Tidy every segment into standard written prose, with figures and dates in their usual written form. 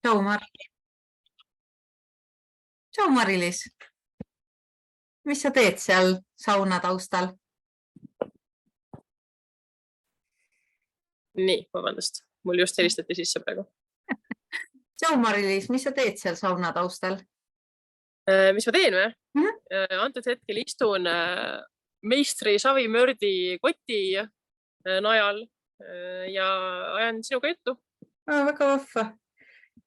Tšau, Tšau, Mari-Liis. Mis sa teed seal sauna taustal? Nii, vabandust. Mul just helistati sisse praegu. Tšau, Mari-Liis. Mis sa teed seal sauna taustal? Mis ma teen või? Antud hetkel istun meistri savimördi koti najal ja ajan sinuga juttu. Väga vahva.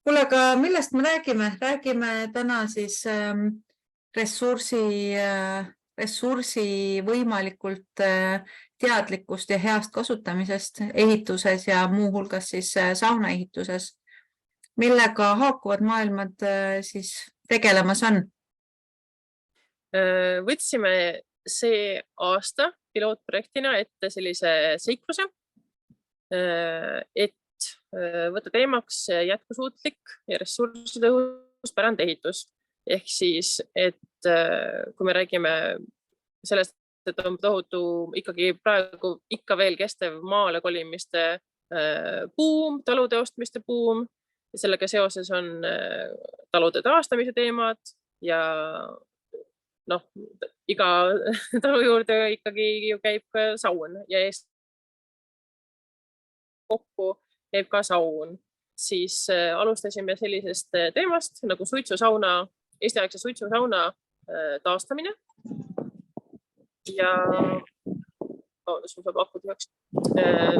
Kuule, aga millest me räägime? Räägime täna siis ressursi võimalikult teadlikkust ja heast kasutamisest ehituses ja muu hulgas siis sauna ehituses. Millega haakuvad maailmad siis tegelemas on? Võtsime see aasta pilootprojektina ette sellise seikluse, et võtta teemaks jätkusuutlik ja ressursitõhus pärandehitus. Ehk siis, et kui me räägime sellest, et on tohutu ikkagi praegu ikka veel kestev maale kolimiste buum, talude ostmiste buum, ja sellega seoses on talude taastamise teemad ja iga talu juurde ikkagi ju käib ka saun ja eest kokku käib ka saun. Siis alustasime sellisest teemast nagu suitsusauna, eestiaegse suitsusauna taastamine. Ja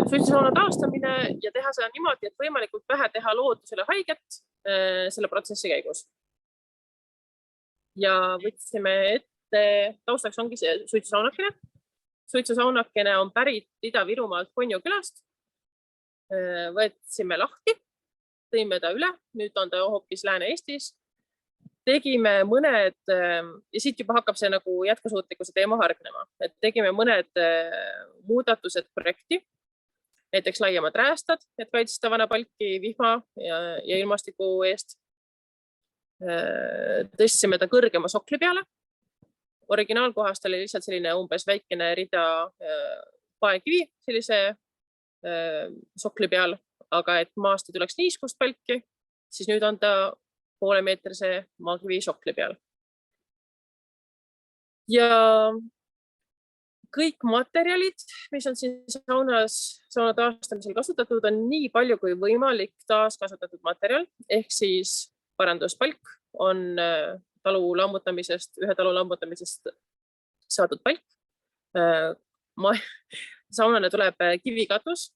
suitsusauna taastamine ja teha seda niimoodi, et võimalikult vähe teha loodusele haiget selle protsessi käigus. Ja võtsime ette, taustaks ongi see suitsusaunakene. Suitsusaunakene on pärit Ida-Virumaalt Konju külast. Võtsime lahti, tõime ta üle, nüüd on ta hoopis Lääne-Eestis. Tegime mõned, ja siit juba hakkab see nagu jätkusuutlikkuse teema hargnema, et tegime mõned muudatused projekti, näiteks laiemad räästad, et kaitsta vanapalki vihma ja ilmastiku eest. Tõstsime ta kõrgema sokli peale. Originaalkohast oli lihtsalt selline umbes väikene rida paekivi sellise sokli peal, aga et maast ei tuleks niiskust palki, siis nüüd on ta poolemeetrise maakivi sokli peal. Ja kõik materjalid, mis on siin sauna taastamisel kasutatud, on nii palju kui võimalik taaskasutatud materjal, ehk siis paranduspalk on ühe talu lammutamisest saadud palk. Saunale tuleb kivikatus.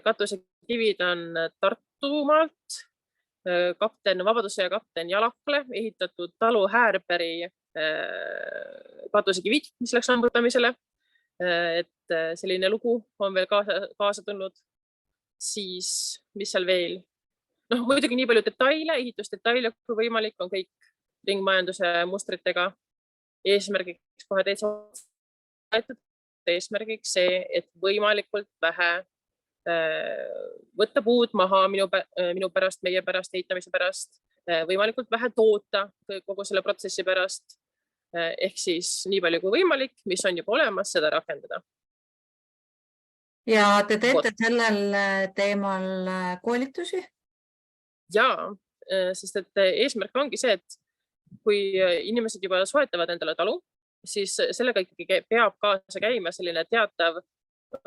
Katuse kivid on Tartumaalt Vabaduse ja kapten Jalakle ehitatud talu Häärperi katusekivid, mis läks lammutamisele. Et selline lugu on veel kaasa tulnud. Siis, mis seal veel? Muidugi nii palju detaile, ehitusdetaile kui võimalik on kõik ringmajanduse mustritega. Eesmärgiks kohe täitsa eesmärgiks see, et võimalikult vähe võtta puud maha minu pärast, meie pärast, ehitamise pärast, võimalikult vähe toota kogu selle protsessi pärast, ehk siis nii palju kui võimalik, mis on juba olemas, seda rakendada. Ja te teete sellel teemal koolitusi? Jaa, sest et eesmärk ongi see, et kui inimesed juba soetavad endale talu, siis sellega ikkagi peab kaasa käima selline teatav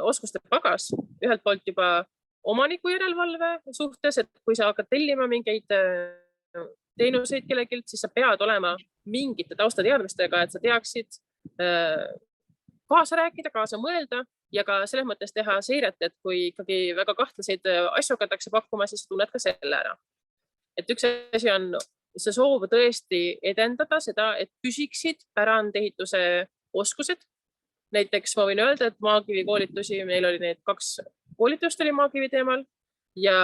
oskuste pagas. Ühelt poolt juba omaniku järelevalve suhtes, et kui sa hakkad tellima mingeid teenuseid kellegilt, siis sa pead olema mingite taustateadmistega, et sa teaksid kaasa rääkida, kaasa mõelda ja ka selles mõttes teha seiret, et kui ikkagi väga kahtlaseid asju hakatakse pakkuma, siis tunned ka selle ära. Et üks asi on see soov tõesti edendada seda, et püsiksid pärandehituse oskused. Näiteks ma võin öelda, et maakivi koolitusi, meil oli need 2 koolitust oli maakivi teemal ja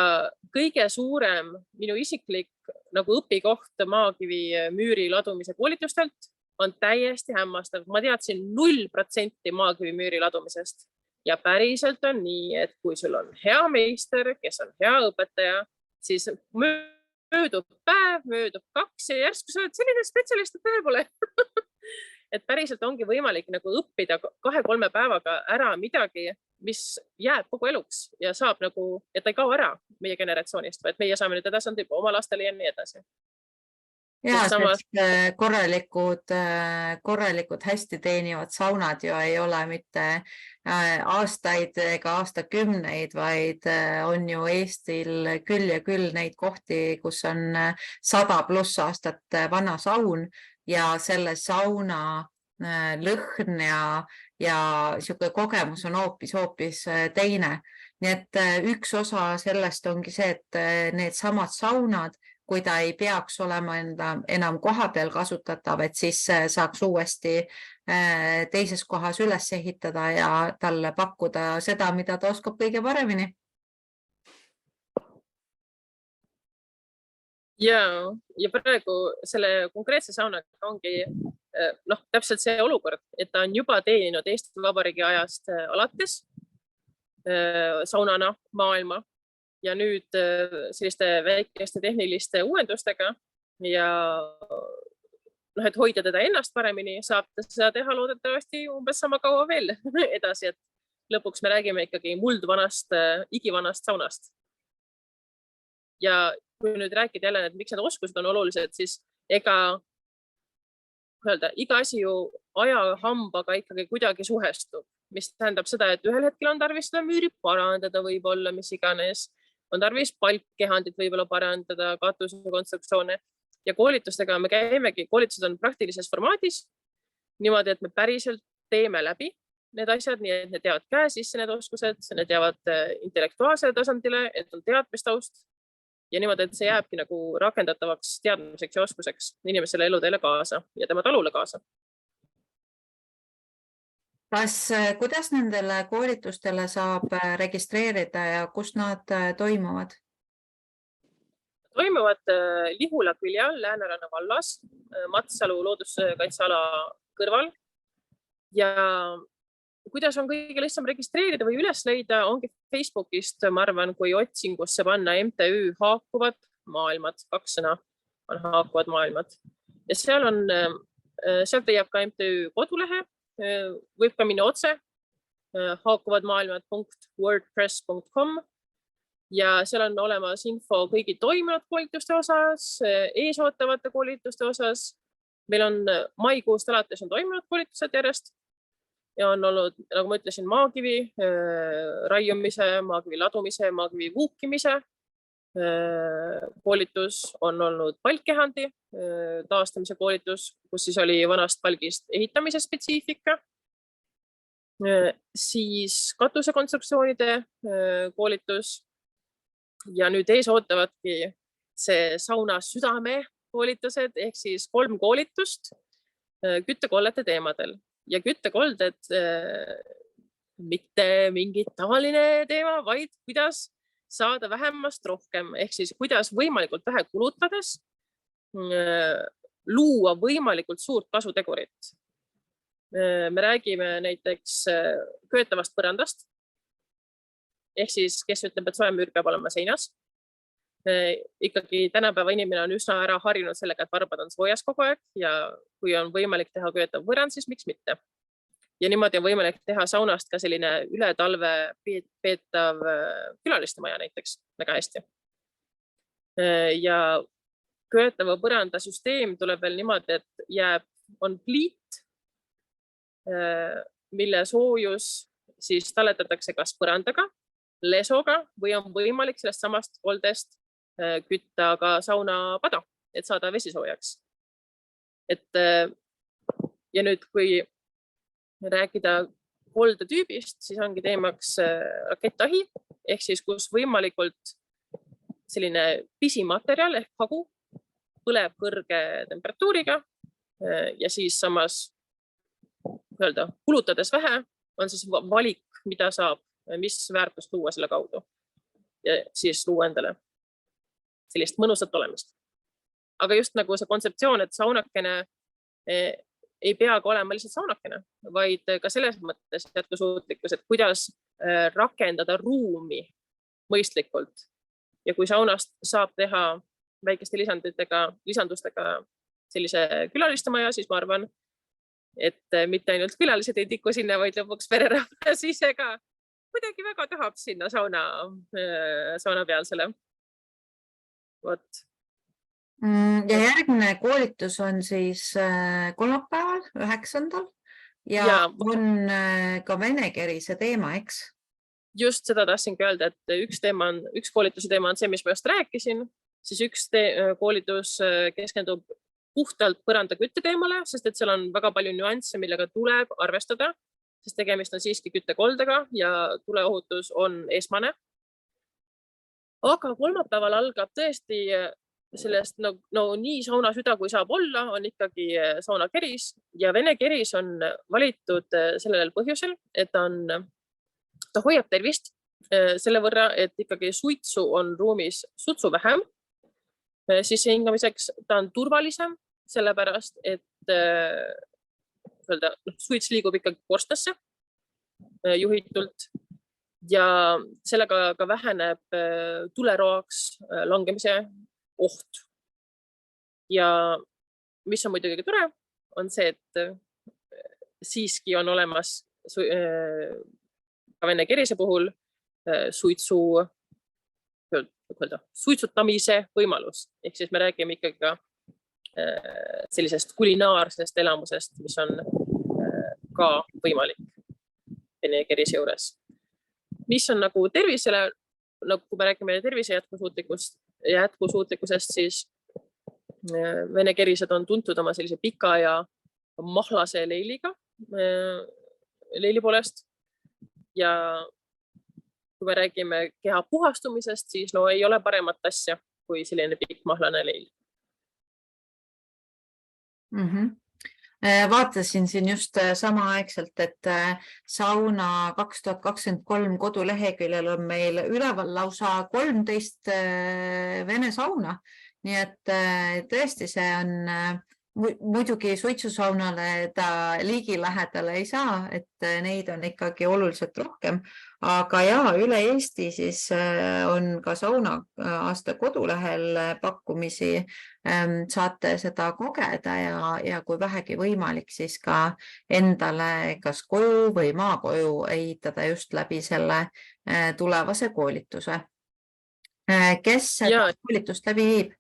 kõige suurem minu isiklik nagu õpikoht maakivi müüri ladumise koolitustelt on täiesti hämmastav. Ma teadsin 0% maakivi müüri ladumisest ja päriselt on nii, et kui sul on hea meister, kes on hea õpetaja, siis möödub päev, möödub 2 ja järsku sa oled selline spetsialist, et päev pole. Et päriselt ongi võimalik nagu õppida 2-3 päevaga ära midagi, mis jääb kogu eluks ja saab nagu, et ta ei kao ära meie generatsioonist, vaid meie saame nüüd edasi anda juba oma lastele ja nii edasi. Ja samas- sest korralikud hästi teenivad saunad ju ei ole mitte aastaid ega aastakümneid, vaid on ju Eestil küll ja küll neid kohti, kus on 100+ aastat vana saun ja selle sauna lõhn ja sihuke kogemus on hoopis teine. Nii et üks osa sellest ongi see, et need samad saunad, kui ta ei peaks olema enam koha peal kasutatav, et siis saaks uuesti teises kohas üles ehitada ja talle pakkuda seda, mida ta oskab kõige paremini. Ja praegu selle konkreetse saunaga ongi täpselt see olukord, et ta on juba teeninud Eesti Vabariigi ajast alates saunana maailma ja nüüd selliste väikeste tehniliste uuendustega ja et hoida teda ennast paremini, saab seda teha loodetavasti umbes sama kaua veel edasi, et lõpuks me räägime ikkagi muldvanast, igivanast saunast. Ja kui nüüd rääkida jälle, et miks need oskused on olulised, siis iga asi ju ajahambaga ikkagi kuidagi suhestub, mis tähendab seda, et ühel hetkel on tarvis seda müüri parandada võib-olla, mis iganes, on tarvis palkkehandit võib-olla parandada, katuse konstruktsioone ja koolitustega me käimegi, koolitused on praktilises formaadis niimoodi, et me päriselt teeme läbi need asjad, nii et need jäävad käe sisse need oskused, need jäävad intellektuaalsele tasandile, et on teadmistaust ja niimoodi, et see jääbki nagu rakendatavaks teadmiseks ja oskuseks inimesele eluteele kaasa ja tema talule kaasa. Kuidas nendele koolitustele saab registreerida ja kus nad toimuvad? Toimuvad Lihula küljal Lääneranna vallas, Matsalu looduskaitseala kõrval ja kuidas on kõige lihtsam registreerida või üles leida, ongi Facebookist, ma arvan, kui otsingusse panna MTÜ Haakuvad maailmad, 2 sõna on Haakuvad maailmad ja sealt leiab ka MTÜ kodulehe, võib ka minna otse haakuvadmaailmad.wordpress.com ja seal on olemas info kõigi toimunud koolituste osas, eesootavate koolituste osas. Meil on maikuust alates on toimunud koolitused järjest ja on olnud, nagu ma ütlesin, maakivi raiumise, maakivi ladumise, maakivi vuukimise koolitus, on olnud palkkehandi taastamise koolitus, kus siis oli vanast palgist ehitamise spetsiifika, siis katusekonstruktsioonide koolitus ja nüüd ees ootavadki see sauna südame koolitused ehk siis 3 koolitust küttekollete teemadel ja küttekolded mitte mingi tavaline teema, vaid kuidas saada vähemast rohkem ehk siis kuidas võimalikult vähe kulutades luua võimalikult suurt kasutegurit. Me räägime näiteks köetavast põrandast ehk siis kes ütleb, et soojamüür peab olema seinas. Ikkagi tänapäeva inimene on üsna ära harjunud sellega, et varbad on soojas kogu aeg ja kui on võimalik teha köetav põrand, siis miks mitte. Ja niimoodi on võimalik teha saunast ka selline üle talve peetav külaliste maja näiteks väga hästi. Ja köetava põranda süsteem tuleb veel niimoodi, et on pliit, mille soojus siis talletatakse kas põrandaga, lesoga või on võimalik sellest samast koldest kütta ka saunapada, et saada vesi soojaks. Ja nüüd, kui rääkida koldetüübist, siis ongi teemaks rakettahi, ehk siis kus võimalikult selline pisimaterjal ehk hagu põleb kõrge temperatuuriga ja siis samas kulutades vähe on siis valik, mida saab, mis väärtust luua selle kaudu ja siis luua endale sellist mõnusat olemist. Aga just nagu see kontseptsioon, et saunakene ei peagi olema lihtsalt saunakene, vaid ka selles mõttes jätkusuutlikkus, et kuidas rakendada ruumi mõistlikult. Ja kui saunast saab teha väikeste lisandustega sellise külaliste maja, siis ma arvan, et mitte ainult külalised ei tiku sinna, vaid lõpuks pererahvas ise ka kuidagi väga tahab sinna sauna pealsele. Vot. Ja järgmine koolitus on siis kolmapäeval 9. ja Ja on ka venekerise teema, eks? just seda tahtsingi öelda, et üks koolituse teema on see, mis ma just rääkisin, siis üks koolitus keskendub puhtalt põrandakütte teemale, sest et seal on väga palju nüansse, millega tuleb arvestada, sest tegemist on siiski küttekoldega ja tuleohutus on esmane. Aga kolmapäeval algab tõesti sellest nii sauna süda, kui saab olla, on ikkagi sauna keris ja vene keris on valitud sellel põhjusel, et ta hoiab tervist selle võrra, et ikkagi suitsu on ruumis sutsu vähem sisse hingamiseks, ta on turvalisem, sellepärast, et suits liigub ikkagi korstnasse juhitult ja sellega ka väheneb tuleroaks langemise oht. Ja mis on muidugi tore, on see, et siiski on olemas ka vene kerise puhul suitsutamise võimalus. Ehk siis me räägime ikkagi ka sellisest kulinaarsest elamusest, mis on ka võimalik vene kerise juures. Mis on nagu tervisele, kui me räägime tervise jätkusuutlikkusest, siis vene kerised on tuntud oma sellise pika ja mahlase leili poolest. Ja kui me räägime keha puhastumisest, siis ei ole paremat asja kui selline pikk mahlane leil. Vaatasin siin just samaaegselt, et sauna 2023 koduleheküljel on meil üleval lausa 13 vene sauna. Nii et tõesti see on muidugi suitsusaunale ta ligilähedale ei saa, et neid on ikkagi oluliselt rohkem. Aga üle Eesti siis on ka sauna aasta kodulehel pakkumisi, saate seda kogeda ja kui vähegi võimalik, siis ka endale kas koju või maakoju ehitada just läbi selle tulevase koolituse. Kes seda koolitust läbi viib?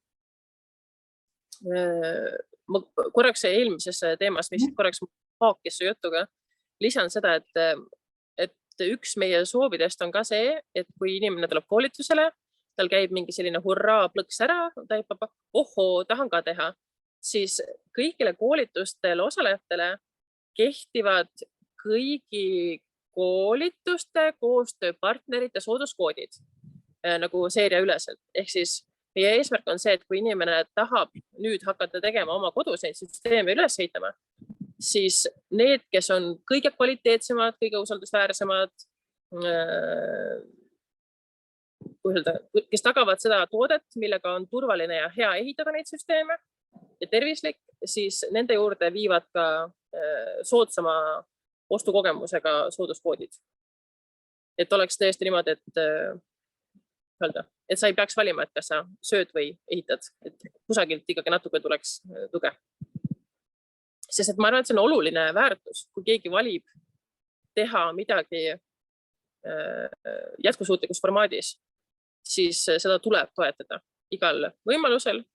Ma korraks eelmises teemas, mis korraks haakis su jutuga, lisan seda, et üks meie soovidest on ka see, et kui inimene tuleb koolitusele, tal käib mingi selline hurraa plõks ära, ta hüppab, tahan ka teha, siis kõigile koolitustel osalejatele kehtivad kõigi koolituste koostööpartnerite sooduskoodid nagu seeria üleselt. Ehk siis meie eesmärk on see, et kui inimene tahab nüüd hakata tegema oma koduseid süsteeme üles ehitama, siis need, kes on kõige kvaliteetsemad, kõige usaldusväärsemad, kes tagavad seda toodet, millega on turvaline ja hea ehitada neid süsteeme ja tervislik, siis nende juurde viivad ka soodsama ostukogemusega sooduskoodid. Et oleks tõesti niimoodi, et sa ei peaks valima, et kas sa sööd või ehitad, et kusagilt ikkagi natuke tuleks tuge. Sest et ma arvan, et see on oluline väärtus, kui keegi valib teha midagi jätkusuutlikus formaadis, siis seda tuleb toetada igal võimalusel.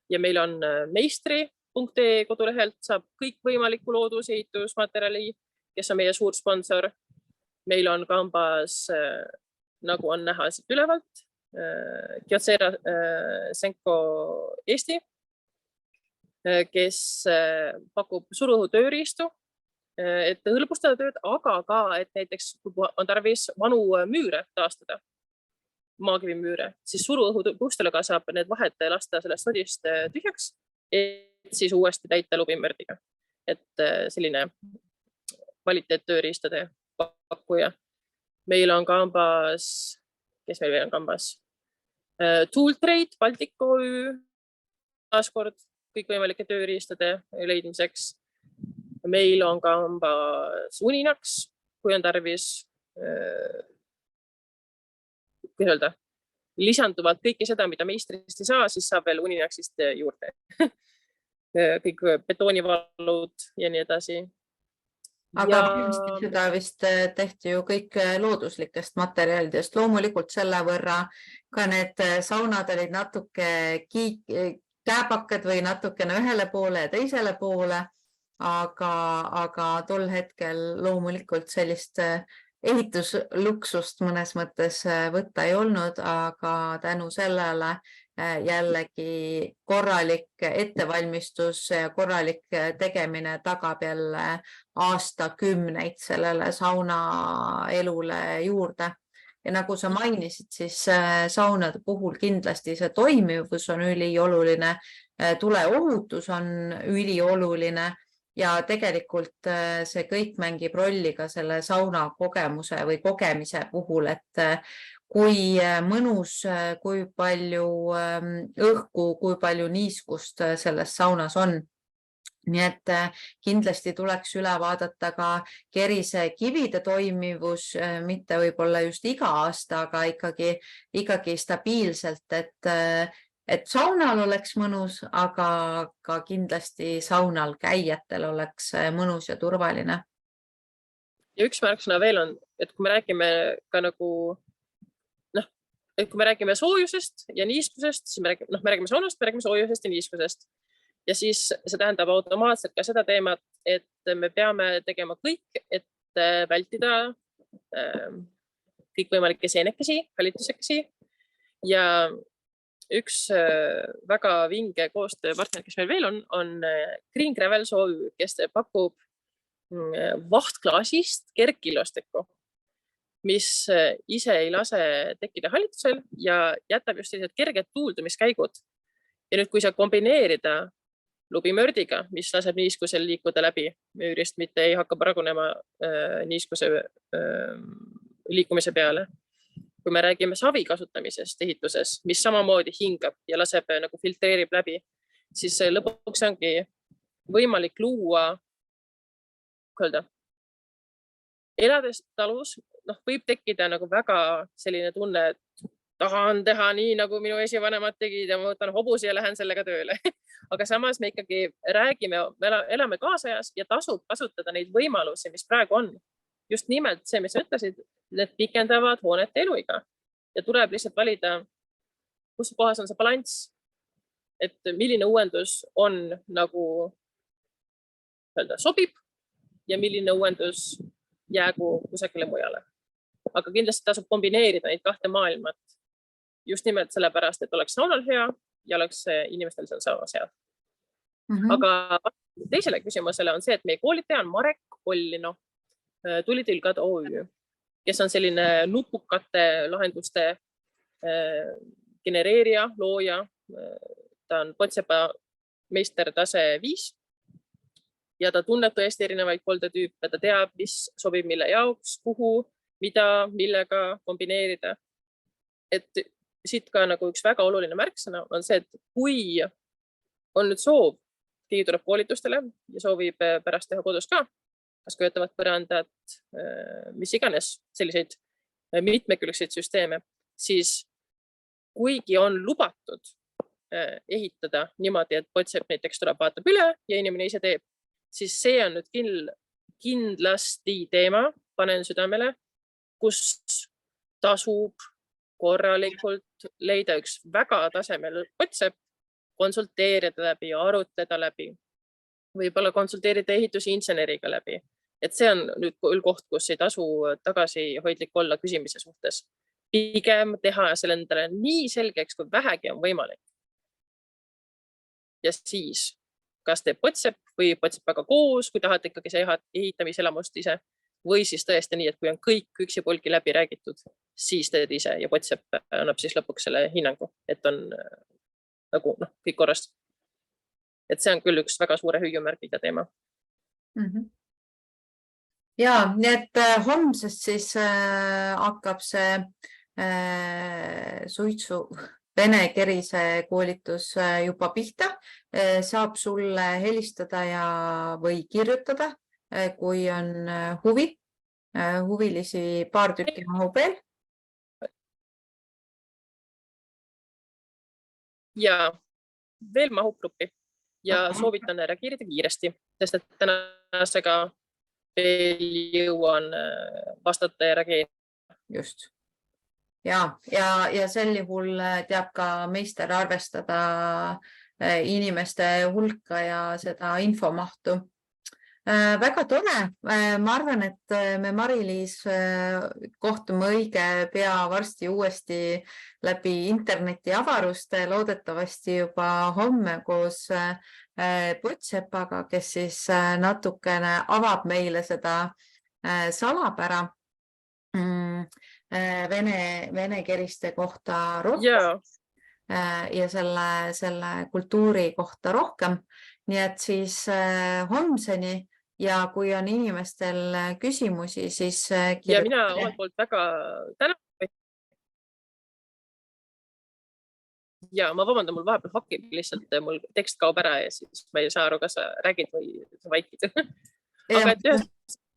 Ja meil on meistri.ee kodulehelt saab kõik võimaliku loodusehitusmaterjali, kes on meie suur sponsor. Meil on kambas nagu on näha siit ülevalt, Kiotsera Senko Eesti, kes pakub suruõhu tööriistu, et hõlbustada tööd, aga ka, et näiteks on tarvis vanu müüre taastada, maakivimüüre, siis suruõhu puustelaga saab need vahed lasta sellest sodist tühjaks, et siis uuesti täita lubimärdiga. Et selline kvaliteettööriistade pakkuja. Meil on kambas, kes meil veel on kambas? Tooltrade, Baltic OÜ, taaskord kõikvõimalike tööriistade leidmiseks. Meil on kambas Uninax, kui on tarvis lisanduvalt kõike seda, mida meistrist ei saa, siis saab veel Uninaxist juurde. Kõik betoonivalud ja nii edasi. Aga ja vanasti seda vist tehti ju kõik looduslikest materjalidest. Loomulikult selle võrra ka need saunad olid natuke kääbakad või natukene ühele poole ja teisele poole, aga tol hetkel loomulikult sellist ehitusluksust mõnes mõttes võtta ei olnud, aga tänu sellele jällegi korralik ettevalmistus ja korralik tegemine tagab jälle aastakümneid sellele sauna elule juurde. Ja nagu sa mainisid, siis saunade puhul kindlasti see toimivus on ülioluline, tuleohutus on ülioluline ja tegelikult see kõik mängib rolli ka selle sauna kogemuse või kogemise puhul, et kui mõnus, kui palju õhku, kui palju niiskust selles saunas on. Nii et kindlasti tuleks üle vaadata ka kerise kivide toimivus, mitte võib-olla just iga aasta, aga ikkagi stabiilselt, et saunal oleks mõnus, aga ka kindlasti saunal käijatel oleks mõnus ja turvaline. Ja üks märksõna veel on, et kui me räägime ka nagu et kui me räägime soojusest ja niiskusest, siis me räägime saunast, me räägime soojusest ja niiskusest. Ja siis see tähendab automaatselt ka seda teemat, et me peame tegema kõik, et vältida kõikvõimalikke seenekesi, hallitusekesi. Ja üks väga vinge koostööpartner, kes meil veel on Green Gravels OÜ, kes pakub vahtklaasist kergkilostikku, mis ise ei lase tekkida hallitusel ja jätab just sellised kerged tuuldumiskäigud. Ja nüüd, kui sa kombineerida lubimördiga, mis laseb niiskusel liikuda läbi müürist, mitte ei hakka pragunema niiskuse liikumise peale. Kui me räägime savi kasutamisest ehituses, mis samamoodi hingab ja laseb nagu filtreerib läbi, siis lõpuks ongi võimalik luua, elades talus, võib tekkida nagu väga selline tunne, et tahan teha nii, nagu minu esivanemad tegid ja ma võtan hobuse ja lähen sellega tööle. Aga samas me ikkagi räägime, elame kaasajas ja tasub kasutada neid võimalusi, mis praegu on. Just nimelt see, mis sa ütlesid, need pikendavad hoonete eluiga ja tuleb lihtsalt valida, kus kohas on see balanss, et milline uuendus on nagu sobib ja milline uuendus jäägu kusagile mujale. Aga kindlasti tasub kombineerida neid kahte maailmat just nimelt sellepärast, et oleks saunal hea ja oleks inimestel seal saunas hea. Aga teisele küsimusele on see, et meie koolitaja on Marek Ollino, Tulitilgad OÜ, kes on selline nupukate lahenduste genereerija, looja. Ta on Potsepa meister tase 5 ja ta tunneb tõesti erinevaid koldetüüpe, ta teab, mis sobib mille jaoks, kuhu, mida, millega kombineerida. Et siit ka nagu üks väga oluline märksõna on see, et kui on nüüd soov, keegi tuleb koolitustele ja soovib pärast teha kodus ka, kas köötavad põrandad, mis iganes selliseid mitmekülgseid süsteeme, siis kuigi on lubatud ehitada niimoodi, et Potsep näiteks tuleb, vaatab üle ja inimene ise teeb, siis see on nüüd kindlasti teema, panen südamele, kus tasub korralikult leida üks väga tasemel Potsep, konsulteerida läbi, arutleda läbi, võib-olla konsulteerida ehitusinseneriga läbi. Et see on nüüd küll koht, kus ei tasu tagasihoidlik olla küsimise suhtes. Pigem teha selle endale nii selgeks, kui vähegi on võimalik. Ja siis, kas teeb Potsep või Potsepaga koos, kui tahate ikkagi see ehitamiselamust ise, või siis tõesti nii, et kui on kõik üksipulgi läbi räägitud, siis teed ise ja Potsep annab siis lõpuks selle hinnangu, et on nagu kõik korrast. Et see on küll üks väga suure hüüumärgiga teema. Ja, nii et homsest siis hakkab see suitsu Vene kerise koolitus juba pihta. Saab sulle helistada või kirjutada, kui on huvilisi paar tükki mahub veel. Ja veel mahub gruppi ja soovitan reageerida kiiresti, sest et tänasega veel jõuan vastata ja reageerida. Just. Ja sel juhul teab ka meister arvestada inimeste hulka ja seda infomahtu. Väga tore. Ma arvan, et me Mari-Liis kohtume õige pea varsti uuesti läbi interneti avaruste, loodetavasti juba homme koos Potsepaga, kes siis natukene avab meile seda salapära venekeeliste kohta rohkem ja selle kultuuri kohta rohkem. Nii et siis homseni ja kui on inimestel küsimusi, siis ja mina omalt poolt väga tänan. Ja ma vabandan, mul vahepeal hakib lihtsalt, mul tekst kaob ära ja siis ma ei saa aru, kas sa räägid või sa vaikid. Aga et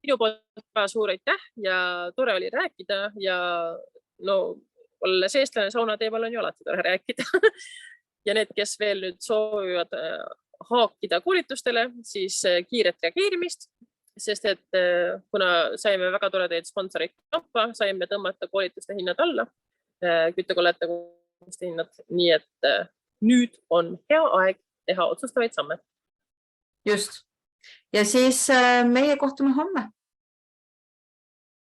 minu poolt väga suur aitäh ja tore oli rääkida ja no olles eestlane sauna teemal on ju alati tore rääkida. Ja need, kes veel nüüd soovivad haakida koolitustele, siis kiiret reageerimist, sest et kuna saime väga toredaid sponsoreid kampa, saime tõmmata koolituste hinnad alla, küttekollete hinnad, nii et nüüd on hea aeg teha otsustavaid samme. Just. Ja siis meie kohtume homme.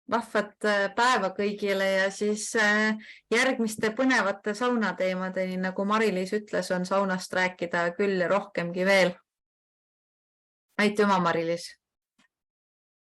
Vahvat päeva kõigile ja siis järgmiste põnevate saunateemadeni, nagu Mari-Liis ütles, on saunast rääkida küll ja rohkemgi veel. Aitüma, Mari-Liis!